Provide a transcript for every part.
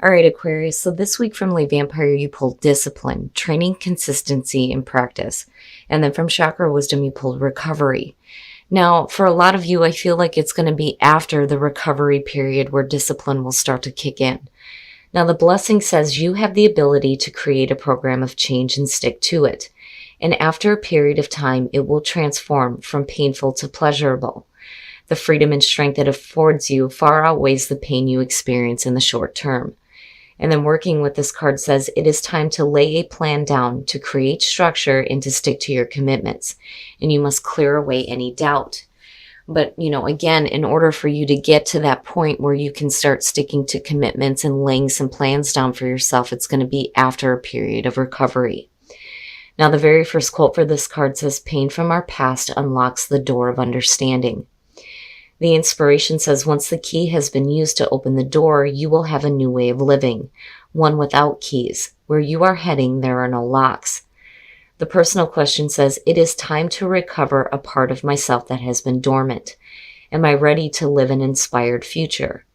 All right, Aquarius. So this week from Lay Vampire, you pulled discipline, training, consistency, and practice. And then from Chakra Wisdom, you pulled recovery. Now, for a lot of you, I feel like it's going to be after the recovery period where discipline will start to kick in. Now, the blessing says you have the ability to create a program of change and stick to it. And after a period of time, it will transform from painful to pleasurable. The freedom and strength it affords you far outweighs the pain you experience in the short term. And then working with this card says it is time to lay a plan down to create structure and to stick to your commitments. And you must clear away any doubt. But, again, in order for you to get to that point where you can start sticking to commitments and laying some plans down for yourself, it's going to be after a period of recovery. Now, the very first quote for this card says, pain from our past unlocks the door of understanding. The inspiration says, once the key has been used to open the door, you will have a new way of living, one without keys. Where you are heading, there are no locks. The personal question says, it is time to recover a part of myself that has been dormant. Am I ready to live an inspired future?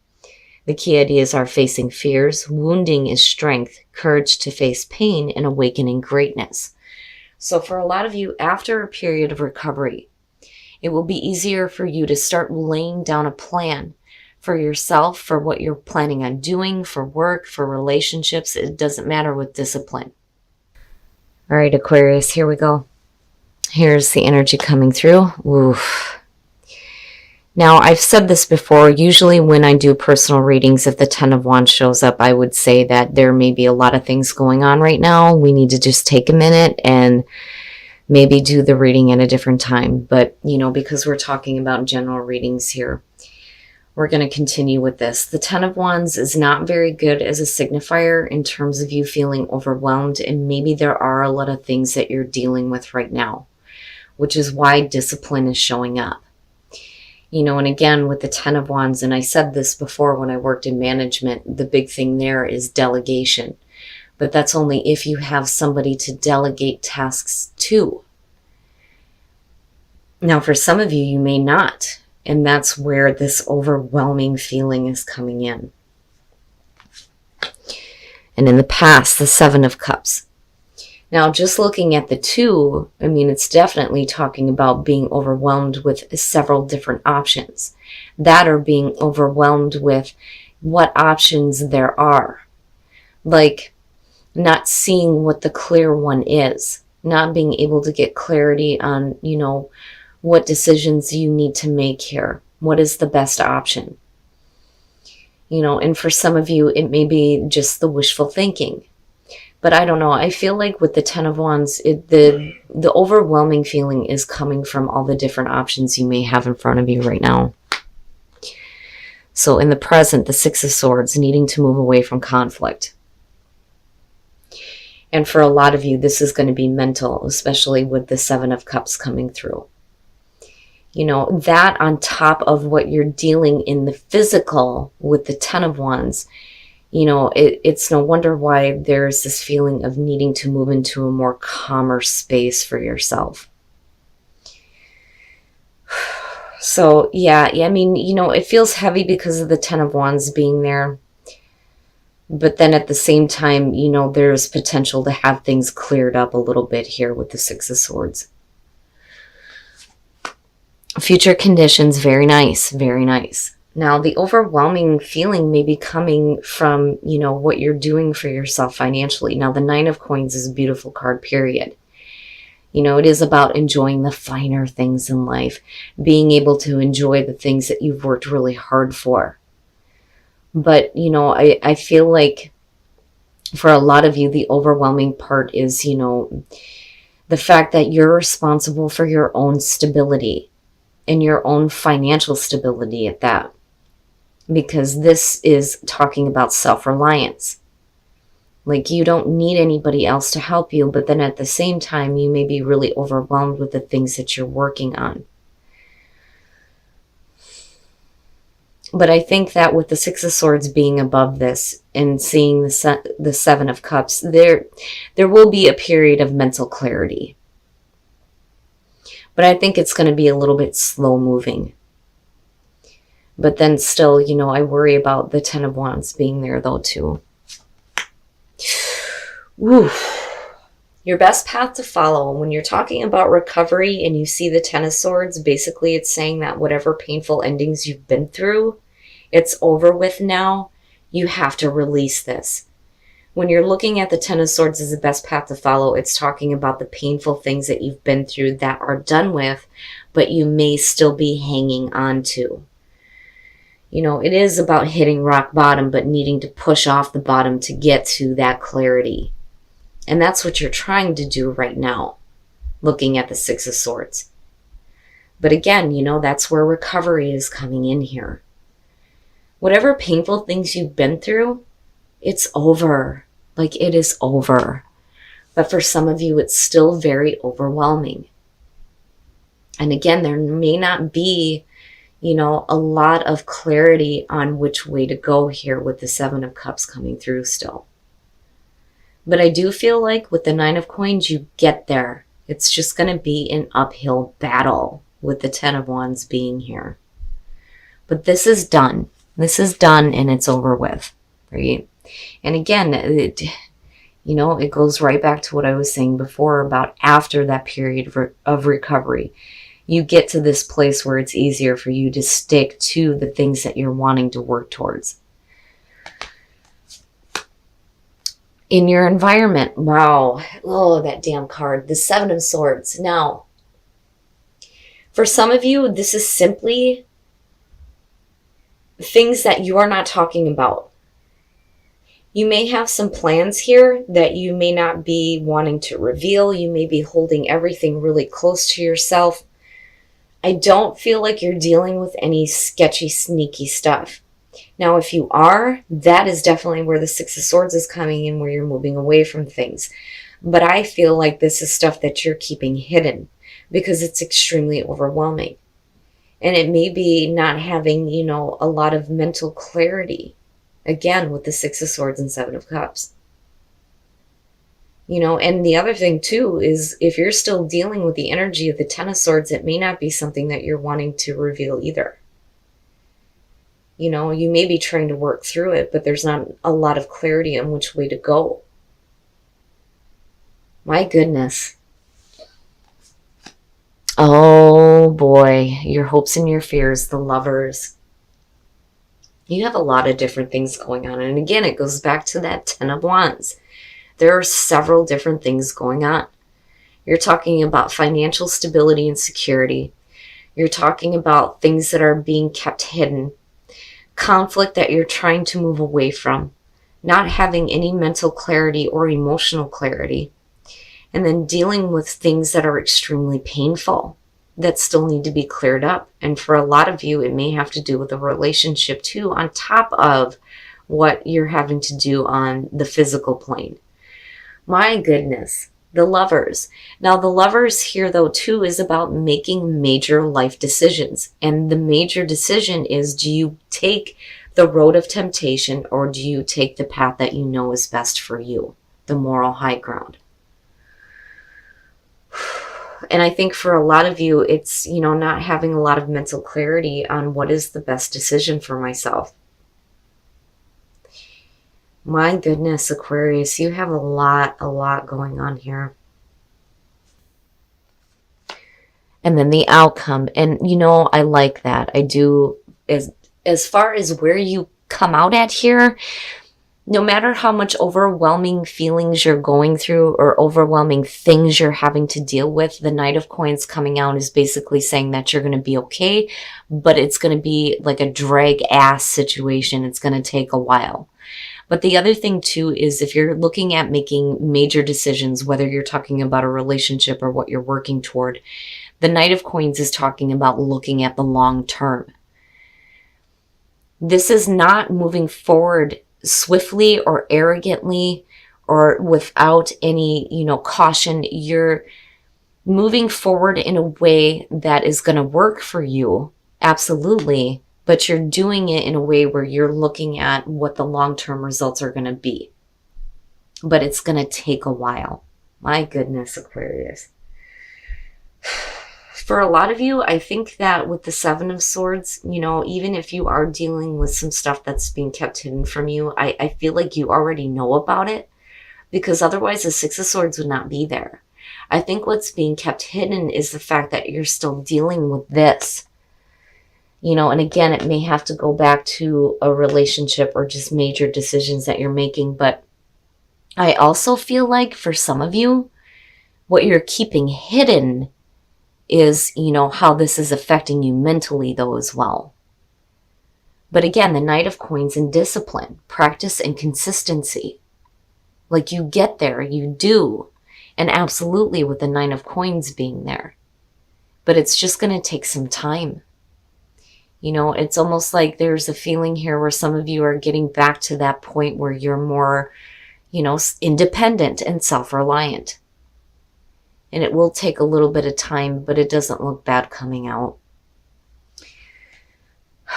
The key ideas are facing fears, wounding is strength, courage to face pain, and awakening greatness. So for a lot of you, after a period of recovery, it will be easier for you to start laying down a plan for yourself, for what you're planning on doing, for work, for relationships. It doesn't matter with discipline. All right, Aquarius, here we go. Here's the energy coming through. Oof. Now, I've said this before. Usually when I do personal readings, if the Ten of Wands shows up, I would say that there may be a lot of things going on right now. We need to just take a minute and maybe do the reading at a different time. But, because we're talking about general readings here, we're going to continue with this. The Ten of Wands is not very good as a signifier in terms of you feeling overwhelmed. And maybe there are a lot of things that you're dealing with right now, which is why discipline is showing up. And again, with the Ten of Wands, and I said this before when I worked in management, the big thing there is delegation. But that's only if you have somebody to delegate tasks to. Now, for some of you, you may not. And that's where this overwhelming feeling is coming in. And in the past, the Seven of Cups. Now, just looking at the two, it's definitely talking about being overwhelmed with several different options. That or being overwhelmed with what options there are. Like, not seeing what the clear one is, not being able to get clarity on, what decisions you need to make here. What is the best option? And for some of you, it may be just the wishful thinking. But I don't know. I feel like with the Ten of Wands, the overwhelming feeling is coming from all the different options you may have in front of you right now. So in the present, the Six of Swords, needing to move away from conflict. And for a lot of you, this is going to be mental, especially with the Seven of Cups coming through. That on top of what you're dealing in the physical with the Ten of Wands, it's no wonder why there's this feeling of needing to move into a more calmer space for yourself. So, yeah, it feels heavy because of the Ten of Wands being there. But then at the same time, there's potential to have things cleared up a little bit here with the Six of Swords. Future conditions, very nice, very nice. Now, the overwhelming feeling may be coming from, what you're doing for yourself financially. Now, the Nine of Coins is a beautiful card, period. It is about enjoying the finer things in life, being able to enjoy the things that you've worked really hard for. But, I feel like for a lot of you, the overwhelming part is, the fact that you're responsible for your own stability and your own financial stability at that. Because this is talking about self-reliance. Like, you don't need anybody else to help you, but then at the same time, you may be really overwhelmed with the things that you're working on. But I think that with the Six of Swords being above this and seeing the Seven of Cups, there will be a period of mental clarity. But I think it's going to be a little bit slow moving. But then still, I worry about the Ten of Wands being there though too. Oof. Your best path to follow. When you're talking about recovery and you see the Ten of Swords, basically it's saying that whatever painful endings you've been through, it's over with now. You have to release this. When you're looking at the Ten of Swords as the best path to follow, it's talking about the painful things that you've been through that are done with, but you may still be hanging on to. You know, it is about hitting rock bottom, but needing to push off the bottom to get to that clarity. And that's what you're trying to do right now, looking at the Six of Swords. But again, you know, that's where recovery is coming in here. Whatever painful things you've been through, it's over. Like, it is over. But for some of you, it's still very overwhelming. And again, there may not be, you know, a lot of clarity on which way to go here with the Seven of Cups coming through still. But I do feel like with the Nine of Coins, you get there. It's just going to be an uphill battle with the Ten of Wands being here. But this is done. This is done and it's over with, right? And again, you know, it goes right back to what I was saying before about after that period of recovery. You get to this place where it's easier for you to stick to the things that you're wanting to work towards. In your environment, wow, oh, that damn card, the Seven of Swords. Now, for some of you, this is simply things that you are not talking about. You may have some plans here that you may not be wanting to reveal. You may be holding everything really close to yourself. I don't feel like you're dealing with any sketchy, sneaky stuff. Now, if you are, that is definitely where the Six of Swords is coming in, where you're moving away from things. But I feel like this is stuff that you're keeping hidden because it's extremely overwhelming. And it may be not having, you know, a lot of mental clarity. Again, with the Six of Swords and Seven of Cups. You know, and the other thing too is if you're still dealing with the energy of the Ten of Swords, it may not be something that you're wanting to reveal either. You know, you may be trying to work through it, but there's not a lot of clarity on which way to go. My goodness. Oh boy, your hopes and your fears, the Lovers. You have a lot of different things going on. And again, it goes back to that Ten of Wands. There are several different things going on. You're talking about financial stability and security. You're talking about things that are being kept hidden. Conflict that you're trying to move away from. Not having any mental clarity or emotional clarity. And then dealing with things that are extremely painful that still need to be cleared up. And for a lot of you, it may have to do with a relationship too, on top of what you're having to do on the physical plane. My goodness, the Lovers. Now, the Lovers here, though, too, is about making major life decisions. And the major decision is, do you take the road of temptation or do you take the path that you know is best for you, the moral high ground? And I think for a lot of you, it's, you know, not having a lot of mental clarity on what is the best decision for myself. My goodness, Aquarius, you have a lot going on here. And then the outcome. And, you know, I like that. I do. As far as where you come out at here, no matter how much overwhelming feelings you're going through or overwhelming things you're having to deal with, the Knight of Coins coming out is basically saying that you're going to be okay, but it's going to be like a drag-ass situation. It's going to take a while. But the other thing too is if you're looking at making major decisions, whether you're talking about a relationship or what you're working toward, the Knight of Coins is talking about looking at the long term. This is not moving forward swiftly or arrogantly or without any, you know, caution. You're moving forward in a way that is going to work for you. Absolutely. But you're doing it in a way where you're looking at what the long-term results are going to be. But it's going to take a while. My goodness, Aquarius. For a lot of you, I think that with the Seven of Swords, you know, even if you are dealing with some stuff that's being kept hidden from you, I feel like you already know about it. because otherwise the Six of Swords would not be there. I think what's being kept hidden is the fact that you're still dealing with this. You know, and again, it may have to go back to a relationship or just major decisions that you're making. But I also feel like for some of you, what you're keeping hidden is, you know, how this is affecting you mentally though as well. But again, the Knight of Coins and discipline, practice and consistency. Like you get there, you do. And absolutely with the Nine of Coins being there. But it's just going to take some time. You know, it's almost like there's a feeling here where some of you are getting back to that point where you're more, you know, independent and self-reliant. And it will take a little bit of time, but it doesn't look bad coming out.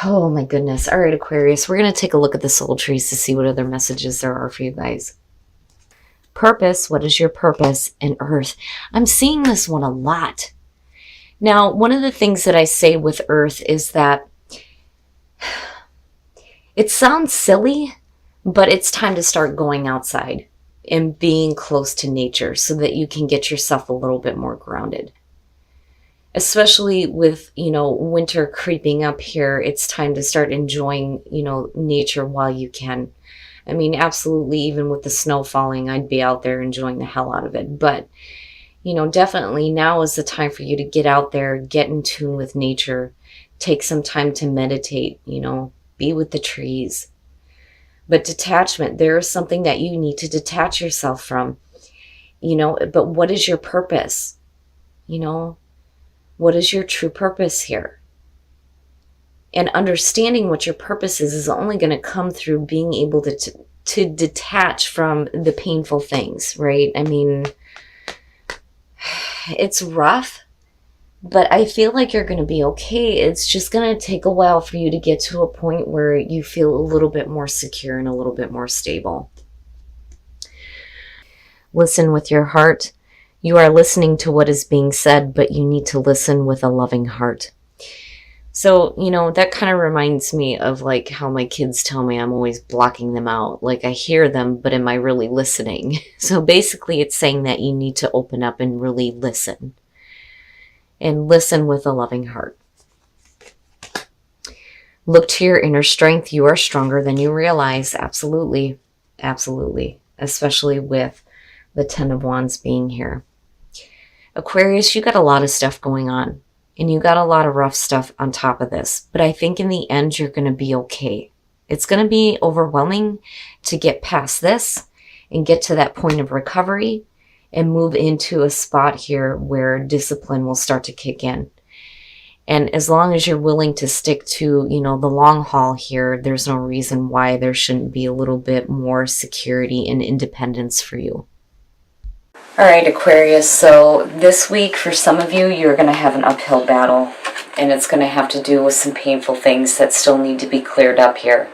Oh my goodness. All right, Aquarius, we're going to take a look at the soul trees to see what other messages there are for you guys. Purpose, what is your purpose? And Earth. I'm seeing this one a lot. Now, one of the things that I say with Earth is that it sounds silly, but it's time to start going outside and being close to nature so that you can get yourself a little bit more grounded. Especially with, you know, winter creeping up here, it's time to start enjoying, you know, nature while you can. I mean, absolutely, even with the snow falling, I'd be out there enjoying the hell out of it. But, you know, definitely now is the time for you to get out there, get in tune with nature, take some time to meditate, you know, be with the trees. But detachment, there is something that you need to detach yourself from, you know, but what is your purpose? You know, what is your true purpose here? And understanding what your purpose is only going to come through being able to detach from the painful things, right? I mean, it's rough, but I feel like you're going to be okay. It's just going to take a while for you to get to a point where you feel a little bit more secure and a little bit more stable. Listen with your heart. You are listening to what is being said, but you need to listen with a loving heart. So, you know, that kind of reminds me of like how my kids tell me I'm always blocking them out. Like I hear them, but am I really listening? So basically it's saying that you need to open up and really listen. And listen with a loving heart. Look to your inner strength. You are stronger than you realize. Absolutely. Absolutely. Especially with the Ten of Wands being here. Aquarius, you got a lot of stuff going on. And you got a lot of rough stuff on top of this. But I think in the end, you're going to be okay. It's going to be overwhelming to get past this and get to that point of recovery and move into a spot here where discipline will start to kick in. And as long as you're willing to stick to, you know, the long haul here, there's no reason why there shouldn't be a little bit more security and independence for you. All right, Aquarius, so this week for some of you, you're going to have an uphill battle, and it's going to have to do with some painful things that still need to be cleared up here.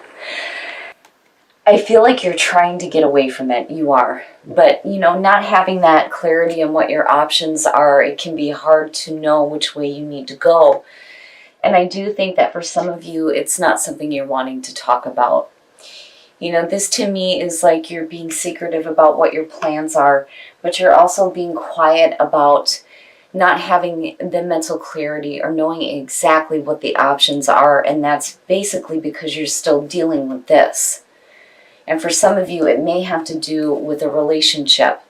I feel like you're trying to get away from it. You are. But, you know, not having that clarity on what your options are, it can be hard to know which way you need to go. And I do think that for some of you, it's not something you're wanting to talk about. You know, this to me is like you're being secretive about what your plans are, but you're also being quiet about not having the mental clarity or knowing exactly what the options are. And that's basically because you're still dealing with this. And for some of you, it may have to do with a relationship.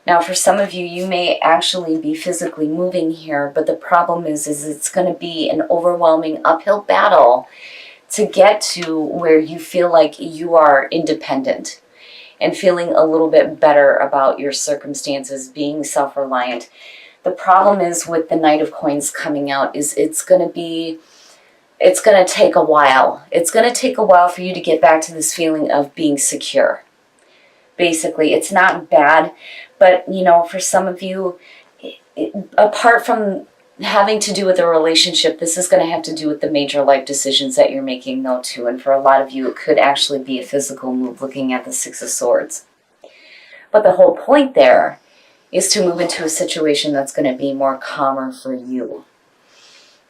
Now, for some of you, you may actually be physically moving here, but the problem is it's going to be an overwhelming uphill battle to get to where you feel like you are independent and feeling a little bit better about your circumstances, being self-reliant. The problem is with the Knight of Coins coming out is it's going to take a while. It's going to take a while for you to get back to this feeling of being secure. Basically, it's not bad, but, you know, for some of you, apart from having to do with a relationship, this is going to have to do with the major life decisions that you're making, though, too. And for a lot of you, it could actually be a physical move, looking at the Six of Swords. But the whole point there is to move into a situation that's going to be more calmer for you.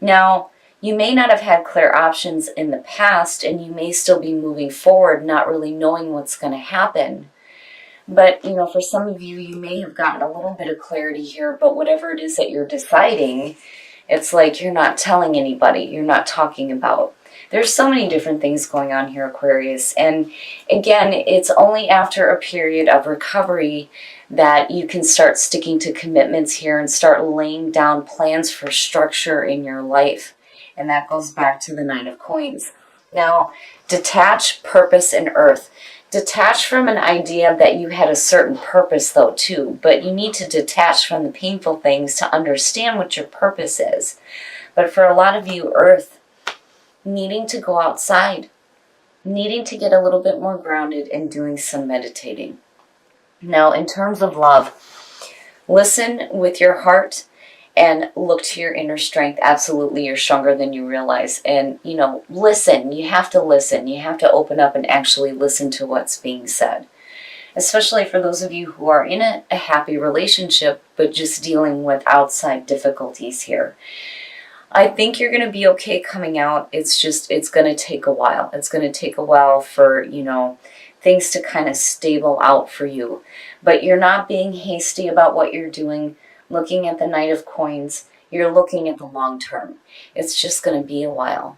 Now, you may not have had clear options in the past, and you may still be moving forward, not really knowing what's going to happen. But, you know, for some of you, you may have gotten a little bit of clarity here, but whatever it is that you're deciding, it's like you're not telling anybody, you're not talking about. There's so many different things going on here, Aquarius. And again, it's only after a period of recovery that you can start sticking to commitments here and start laying down plans for structure in your life. And that goes back to the Nine of Coins. Now, detach purpose and earth. Detach from an idea that you had a certain purpose, though, too. But you need to detach from the painful things to understand what your purpose is. But for a lot of you, earth, needing to go outside, needing to get a little bit more grounded and doing some meditating. Now, in terms of love, listen with your heart and look to your inner strength. Absolutely, you're stronger than you realize. And, you know, listen. You have to listen. You have to open up and actually listen to what's being said. Especially for those of you who are in a happy relationship, but just dealing with outside difficulties here. I think you're going to be okay coming out. It's just, it's going to take a while. It's going to take a while for, you know, things to kind of stable out for you. But you're not being hasty about what you're doing. Looking at the Knight of Coins, you're looking at the long term. It's just going to be a while.